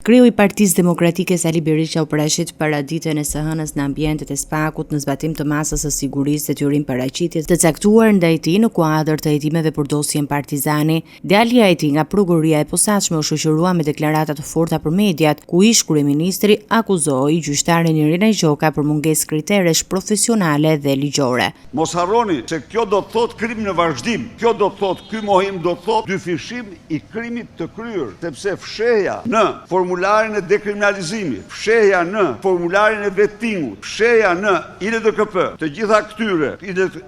Kreu I Partisë Demokratike Sali Berisha u paraqit para ditën e së hënës në ambientet e Spakut në zbatim të masës së sigurisë detyrim paraqitjes të caktuar ndaj tij në kuadër të hetimeve për dosjen Partizani. Djalja e tij nga prokuroria e posaçme u shoqërua me deklarata të forta për mediat, ku ish kryeministri akuzoi gjyqtarin Irina Gjoka për mungesë kriteresh profesionale dhe ligjore. Mos harroni se kjo do të thotë krim në vazhdim. Kjo do të thotë ky mohim do të thotë dyfishim I krimit të kryer, sepse fshehja në formularin e dekriminalizimit, fshehja në formularin e vettingut, fshehja në ILDKP, të gjitha këtyre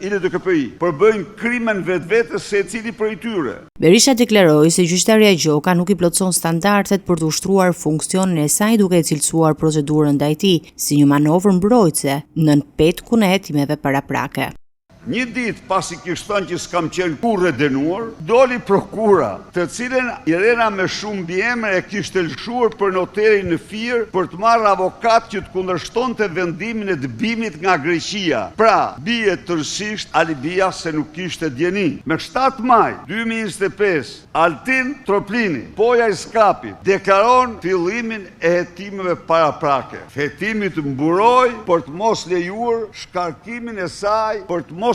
ILDKPI përbëjnë krimen vetvetes secili prej tyre. Berisha deklaroi se gjyqtaria Gjoka nuk I plotson standardet për të ushtruar funksionin e saj duke e cilësuar procedurën ndaj tij si një manovër mbrojtëse nën petkun e hetimeve paraprake. Një ditë pasi kishte thënë që s'kam qenë kurrë dënuar, doli prokura, të cilën Irena me shumë mbiemër e kishte lëshuar për noterin në Fier për të marrë avokat që të kundërshtonte vendimin e dëbimit nga Greqia. Pra, bie tërësisht alibia se nuk kishte djeni. Me 7 maj 2025, Altin Troplini, poja I skapit, deklaron fillimin e hetimeve paraprake. Hetimi të mburoi për të mos lejuar shkarkimin e saj, për të mos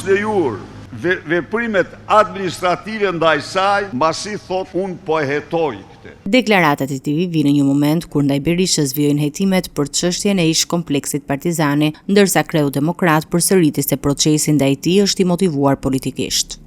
lejuar veprimet administrative ndaj saj, mbasi thot unë po e hetoj këtë. Deklaratat e tij vinë në një moment kur ndaj Berishës vijojnë hetimet për çështjen e ish kompleksit Partizani, ndërsa kreu demokrat përsëriti se procesi ndaj tij është I motivuar politikisht.